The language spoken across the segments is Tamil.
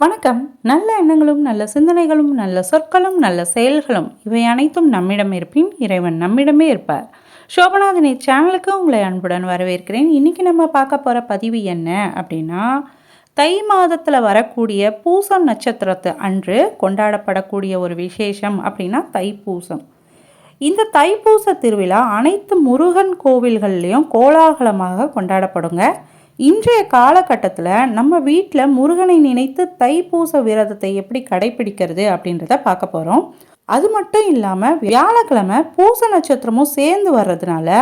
வணக்கம். நல்ல எண்ணங்களும் நல்ல சிந்தனைகளும் நல்ல சொற்களும் நல்ல செயல்களும் இவை அனைத்தும் நம்மிடம் இருப்பின் இறைவன் நம்மிடமே இருப்பார். சோபநாதனி சேனலுக்கு உங்களை அன்புடன் வரவேற்கிறேன். இன்னைக்கு நம்ம பார்க்க போகிற பதிவு என்ன அப்படின்னா, தை மாதத்தில் வரக்கூடிய பூசம் நட்சத்திரத்து அன்று கொண்டாடப்படக்கூடிய ஒரு விசேஷம் அப்படின்னா தைப்பூசம். இந்த தைப்பூச திருவிழா அனைத்து முருகன் கோவில்கள்லேயும் கோலாகலமாக கொண்டாடப்படுங்க. இன்றைய காலகட்டத்தில் நம்ம வீட்டில் முருகனை நினைத்து தைப்பூச விரதத்தை எப்படி கடைபிடிக்கிறது அப்படின்றத பார்க்க போகிறோம். அது மட்டும் இல்லாமல் வியாழக்கிழமை பூச நட்சத்திரமும் சேர்ந்து வர்றதுனால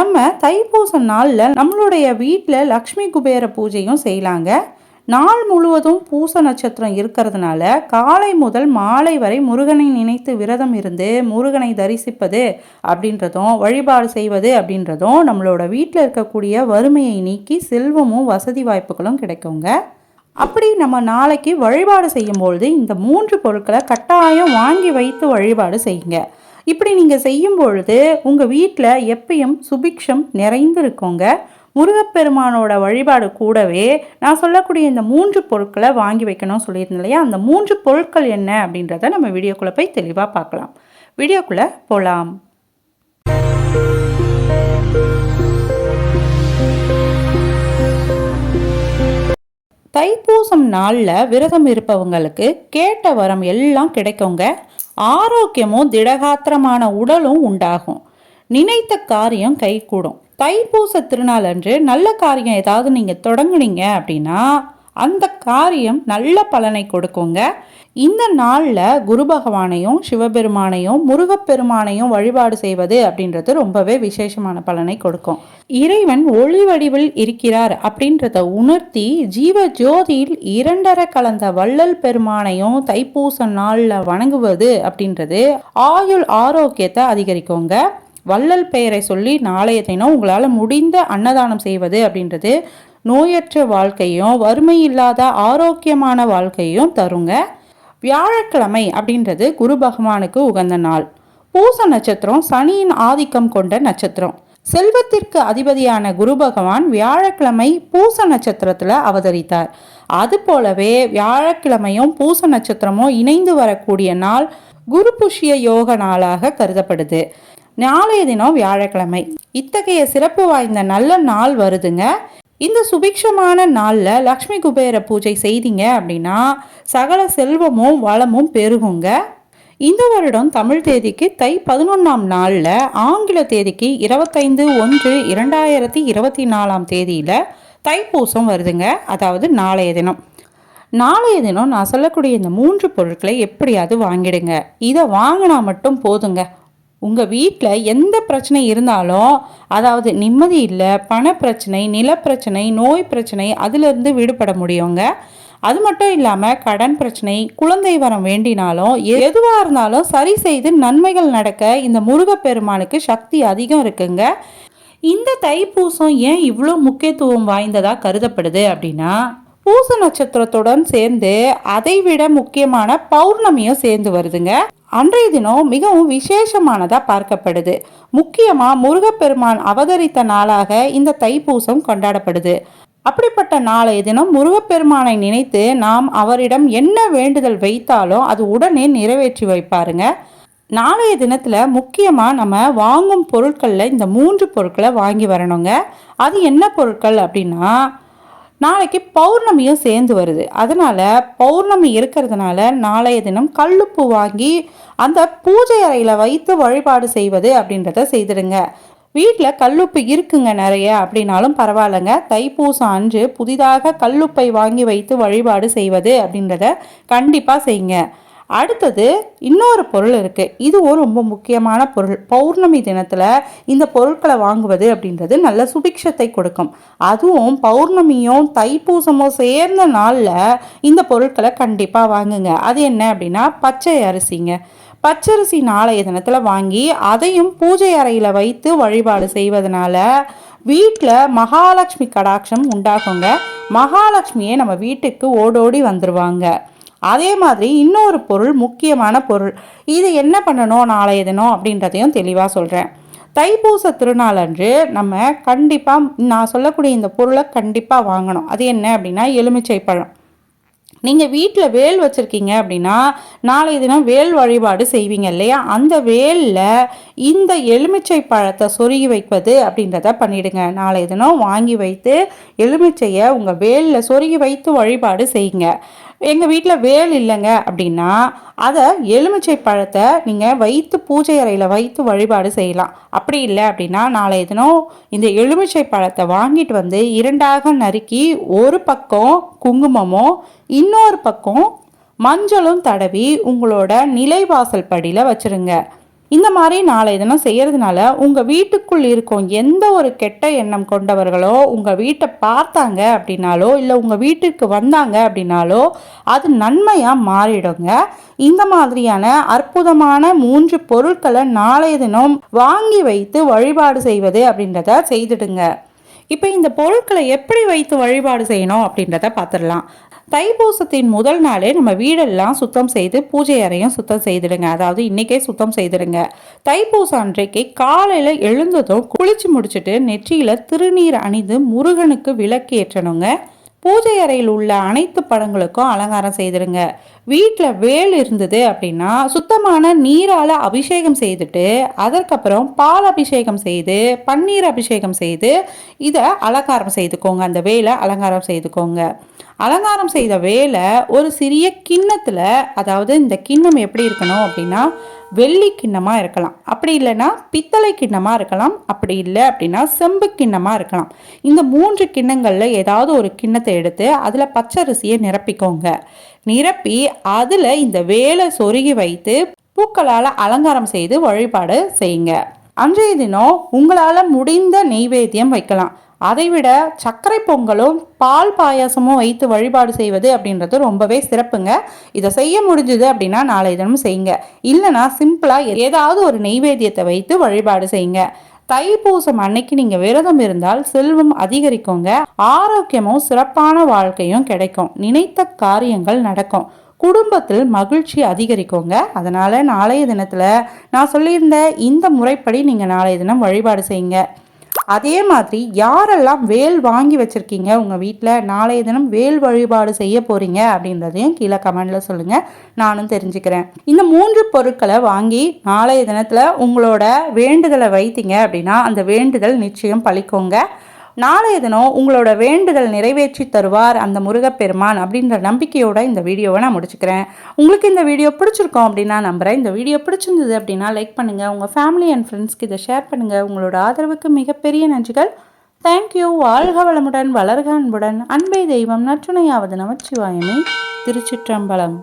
நம்ம தைப்பூச நாளில் நம்மளுடைய வீட்டில் லக்ஷ்மி குபேர பூஜையும் செய்யலாங்க. நாள் முழுவதும் பூச நட்சத்திரம் இருக்கிறதுனால காலை முதல் மாலை வரை முருகனை நினைத்து விரதம் இருந்து முருகனை தரிசிப்பது அப்படின்றதும் வழிபாடு செய்வது அப்படின்றதும் நம்மளோட வீட்டில் இருக்கக்கூடிய வறுமையை நீக்கி செல்வமும் வசதி வாய்ப்புகளும் கிடைக்குங்க. அப்படி நம்ம நாளைக்கு வழிபாடு செய்யும்பொழுது இந்த 3 பொருட்களை கட்டாயம் வாங்கி வைத்து வழிபாடு செய்யுங்க. இப்படி நீங்கள் செய்யும் பொழுது உங்கள் வீட்டில் எப்பயும் சுபிக்ஷம் நிறைந்து இருக்குங்க. முருகப்பெருமானோட வழிபாடு கூடவே நான் சொல்லக்கூடிய இந்த 3 பொருட்களை வாங்கி வைக்கணும்னு சொல்லியிருந்தேன் இல்லையா, அந்த 3 பொருட்கள் என்ன அப்படின்றத நம்ம வீடியோக்குள்ளே போய் தெளிவாக பார்க்கலாம். வீடியோக்குள்ளே போகலாம். தைப்பூசம் நாளில் விரதம் இருப்பவங்களுக்கு கேட்ட வரம் எல்லாம் கிடைக்குங்க. ஆரோக்கியமும் திடகாத்திரமான உடலும் உண்டாகும். நினைத்த காரியம் கைகூடும். தைப்பூச திருநாள் அன்று நல்ல காரியம் ஏதாவது நீங்கள் தொடங்குனீங்க அப்படின்னா அந்த காரியம் நல்ல பலனை கொடுக்குங்க. இந்த நாளில் குரு பகவானையும் சிவபெருமானையும் முருகப்பெருமானையும் வழிபாடு செய்வது அப்படின்றது ரொம்பவே விசேஷமான பலனை கொடுக்கும். இறைவன் ஒளி வடிவில் இருக்கிறார் அப்படின்றத உணர்த்தி ஜீவ ஜோதியில் 2.5 கலந்த வள்ளல் பெருமானையும் தைப்பூச நாளில் வணங்குவது அப்படின்றது ஆயுள் ஆரோக்கியத்தை அதிகரிக்குங்க. வள்ளல் பெயரை சொல்லி நாளைய தினம் உங்களால் முடிந்த அன்னதானம் செய்வது அப்படின்றது நோயற்ற வாழ்க்கையும் வறுமை இல்லாத ஆரோக்கியமான வாழ்க்கையும் தருங்க. வியாழக்கிழமை அப்படின்றது குரு பகவானுக்கு உகந்த நாள். பூச நட்சத்திரம் சனியின் ஆதிக்கம் கொண்ட நட்சத்திரம். செல்வத்திற்கு அதிபதியான குரு பகவான் வியாழக்கிழமை பூச நட்சத்திரத்தில் அவதரித்தார். அது போலவே வியாழக்கிழமையும் பூச நட்சத்திரமும் இணைந்து வரக்கூடிய நாள் குரு புஷ்ய யோக நாளாக கருதப்படுது. நாளைய தினம் வியாழக்கிழமை. இத்தகைய சிறப்பு வாய்ந்த நல்ல நாள் வருதுங்க. இந்த சுபிக்ஷமான நாளில் லக்ஷ்மி குபேர பூஜை செய்தீங்க அப்படின்னா சகல செல்வமும் வளமும் பெருகுங்க. இந்த வருடம் தமிழ் தேதிக்கு தை 11ஆம் நாளில் ஆங்கில தேதிக்கு 25/1/2024 தேதியில் தைப்பூசம் வருதுங்க. அதாவது நாளைய தினம். நாளைய தினம் நான் சொல்லக்கூடிய இந்த 3 பொருட்களை எப்படியாவது வாங்கிடுங்க. இதை வாங்கினா மட்டும் போதுங்க. உங்கள் வீட்டில் எந்த பிரச்சனை இருந்தாலும், அதாவது நிம்மதி இல்லை, பணப்பிரச்சனை, நிலப்பிரச்சனை, நோய் பிரச்சனை, அதிலிருந்து விடுபட முடியுங்க. அது மட்டும் இல்லாமல் கடன் பிரச்சனை, குழந்தை வரம் வேண்டினாலும் எதுவாக இருந்தாலும் சரி செய்து நன்மைகள் நடக்க இந்த முருகப்பெருமானுக்கு சக்தி அதிகம் இருக்குங்க. இந்த தைப்பூசம் ஏன் இவ்வளோ முக்கியத்துவம் வாய்ந்ததாக கருதப்படுது அப்படின்னா, பூச நட்சத்திரத்துடன் சேர்ந்து அதைவிட முக்கியமான பௌர்ணமியும் சேர்ந்து வருதுங்க. அன்றைய தினம் மிகவும் விசேஷமானதாக பார்க்கப்படுது. முக்கியமாக முருகப்பெருமான் அவதரித்த நாளாக இந்த தைப்பூசம் கொண்டாடப்படுது. அப்படிப்பட்ட நாளைய தினம் முருகப்பெருமானை நினைத்து நாம் அவரிடம் என்ன வேண்டுதல் வைத்தாலும் அது உடனே நிறைவேற்றி வைப்பாருங்க. நாளைய தினத்தில் முக்கியமாக நம்ம வாங்கும் பொருட்களில் இந்த 3 பொருட்களை வாங்கி வரணுங்க. அது என்ன பொருட்கள் அப்படின்னா, நாளைக்கு பௌர்ணமியும் சேர்ந்து வருது. அதனால் பௌர்ணமி இருக்கிறதுனால நாளைய தினம் கல்லுப்பு வாங்கி அந்த பூஜை அறையில் வைத்து வழிபாடு செய்வது அப்படின்றத செய்திடுங்க. வீட்டில் கல்லுப்பு இருக்குங்க நிறைய அப்படின்னாலும் பரவாயில்லைங்க. தைப்பூசம் அன்று புதிதாக கல்லுப்பை வாங்கி வைத்து வழிபாடு செய்வது அப்படின்றத கண்டிப்பாக செய்யுங்க. அடுத்தது இன்னொரு பொருள் இருக்குது. இதுவும் ரொம்ப முக்கியமான பொருள். பௌர்ணமி தினத்தில் இந்த பொருட்களை வாங்குவது அப்படின்றது நல்ல சுபிக்ஷத்தை கொடுக்கும். அதுவும் பௌர்ணமியும் தைப்பூசமும் சேர்ந்த நாளில் இந்த பொருட்களை கண்டிப்பாக வாங்குங்க. அது என்ன அப்படின்னா பச்சை அரிசிங்க. பச்சரிசி நாளைய தினத்தில் வாங்கி அதையும் பூஜை அறையில் வைத்து வழிபாடு செய்வதனால வீட்டில் மகாலட்சுமி கடாட்சம் உண்டாகுங்க. மகாலட்சுமியே நம்ம வீட்டுக்கு ஓடோடி வந்துடுவாங்க. அதே மாதிரி இன்னொரு பொருள், முக்கியமான பொருள், இது என்ன பண்ணணும் நாளைய தினம் அப்படின்றதையும் தெளிவாக சொல்கிறேன். தைப்பூச திருநாள் அன்று நம்ம கண்டிப்பாக நான் சொல்லக்கூடிய இந்த பொருளை கண்டிப்பாக வாங்கணும். அது என்ன அப்படின்னா எலுமிச்சை பழம். நீங்கள் வீட்டில் வேல் வச்சுருக்கீங்க அப்படின்னா நாளைய தினம் வேல் வழிபாடு செய்வீங்க இல்லையா, அந்த வேலில் இந்த எலுமிச்சை பழத்தை சொருகி வைப்பது அப்படின்றத பண்ணிவிடுங்க. நாளைய தினம் வாங்கி வைத்து எலுமிச்சையை உங்கள் வேலில் சொருகி வைத்து வழிபாடு செய்யுங்க. எங்கள் வீட்டில் வேல் இல்லைங்க அப்படின்னா அதை எலுமிச்சை பழத்தை நீங்கள் வைத்து பூஜை அறையில் வைத்து வழிபாடு செய்யலாம். அப்படி இல்லை அப்படின்னா நாளைய தினம் இந்த எலுமிச்சை பழத்தை வாங்கிட்டு வந்து 2ஆக நறுக்கி ஒரு பக்கம் குங்குமமும் இன்னொரு பக்கம் மஞ்சளும் தடவி உங்களோட நிலைவாசல் படியில் வச்சுருங்க. இந்த மாதிரி நாளைய தினம் செய்கிறதுனால உங்கள் வீட்டுக்குள் இருக்கும் எந்த ஒரு கெட்ட எண்ணம் கொண்டவர்களோ உங்கள் வீட்டை பார்த்தாங்க அப்படின்னாலோ இல்லை உங்கள் வீட்டுக்கு வந்தாங்க அப்படின்னாலோ அது நன்மையாக மாறிடுங்க. இந்த மாதிரியான அற்புதமான 3 பொருட்களை நாளைய தினம் வாங்கி வைத்து வழிபாடு செய்வது அப்படின்றத செய்துடுங்க. இப்போ இந்த பொருட்களை எப்படி வைத்து வழிபாடு செய்யணும் அப்படின்றத பார்த்துடலாம். தைப்பூசத்தின் முதல் நாளே நம்ம வீடெல்லாம் சுத்தம் செய்து பூஜை அறையும் சுத்தம் செய்திடுங்க. அதாவது இன்றைக்கே சுத்தம் செய்திடுங்க. தைப்பூசம் அன்றைக்கு காலையில் எழுந்ததும் குளிச்சு முடிச்சுட்டு நெற்றியில் திருநீர் அணிந்து முருகனுக்கு விளக்கு ஏற்றணுங்க. பூஜை அறையில் உள்ள அனைத்து படங்களுக்கும் அலங்காரம் செய்திடுங்க. வீட்டில் வேல் இருந்தது அப்படின்னா சுத்தமான நீரால் அபிஷேகம் செய்துட்டு அதற்கப்புறம் பால் அபிஷேகம் செய்து பன்னீர் அபிஷேகம் செய்து இதை அலங்காரம் செய்துக்கோங்க. அந்த வேலை அலங்காரம் செய்துக்கோங்க. அலங்காரம் செய்த வேலை ஒரு சிறிய கிண்ணத்தில், அதாவது இந்த கிண்ணம் எப்படி இருக்கணும் அப்படின்னா வெள்ளி கிண்ணமாக இருக்கலாம், அப்படி இல்லைன்னா பித்தளை கிண்ணமாக இருக்கலாம், அப்படி இல்லை அப்படின்னா செம்பு கிண்ணமாக இருக்கலாம். இந்த 3 கிண்ணங்களில் ஏதாவது ஒரு கிண்ணத்தை எடுத்து அதில் பச்சரிசியை நிரப்பிக்கோங்க. நிரப்பி அதில் இந்த வேலை சொருகி வைத்து பூக்களால் அலங்காரம் செய்து வழிபாடு செய்யுங்க. அன்றைய தினம் உங்களால் முடிந்த நெய்வேத்தியம் வைக்கலாம். அதைவிட சர்க்கரை பொங்கலும் பால் பாயாசமும் வைத்து வழிபாடு செய்வது அப்படின்றது ரொம்பவே சிறப்புங்க. இதை செய்ய முடிஞ்சுது அப்படின்னா நாளைய தினம் செய்யுங்க. இல்லைனா சிம்பிளாக ஏதாவது ஒரு நெய்வேத்தியத்தை வைத்து வழிபாடு செய்யுங்க. தைப்பூசம் அன்னைக்கு நீங்கள் விரதம் இருந்தால் செல்வம் அதிகரிக்குங்க. ஆரோக்கியமும் சிறப்பான வாழ்க்கையும் கிடைக்கும். நினைத்த காரியங்கள் நடக்கும். குடும்பத்தில் மகிழ்ச்சி அதிகரிக்குங்க. அதனால் நாளைய தினத்தில் நான் சொல்லியிருந்த இந்த முறைப்படி நீங்கள் நாளைய தினம் வழிபாடு செய்யுங்க. அதே மாதிரி யாரெல்லாம் வேல் வாங்கி வச்சுருக்கீங்க உங்கள் வீட்டில், நாளைய தினம் வேல் வழிபாடு செய்ய போகிறீங்க அப்படின்றதையும் கீழே கமெண்டில் சொல்லுங்கள், நானும் தெரிஞ்சுக்கிறேன். இந்த 3 பொருட்களை வாங்கி நாளைய தினத்தில் உங்களோட வேண்டுதலை வைத்தீங்க அப்படின்னா அந்த வேண்டுதல் நிச்சயம் பலிக்குங்க. நாளைய தினம் உங்களோட வேண்டுதல் நிறைவேற்றி தருவார் அந்த முருகப்பெருமான் அப்படின்ற நம்பிக்கையோட இந்த வீடியோவை நான் முடிச்சுக்கிறேன். உங்களுக்கு இந்த வீடியோ பிடிச்சிருக்கோம் அப்படின்னா நம்புகிறேன். இந்த வீடியோ பிடிச்சிருந்தது அப்படின்னா லைக் பண்ணுங்கள், உங்கள் ஃபேமிலி அண்ட் ஃப்ரெண்ட்ஸ்க்கு இதை ஷேர் பண்ணுங்கள். உங்களோட ஆதரவுக்கு மிகப்பெரிய நன்றிகள். தேங்க்யூ. வாழ்க வளமுடன், வளர்க அன்புடன், அன்பே தெய்வம், நற்றுணையாவது நமச்சிவாயமே. திருச்சிற்றம்பலம்.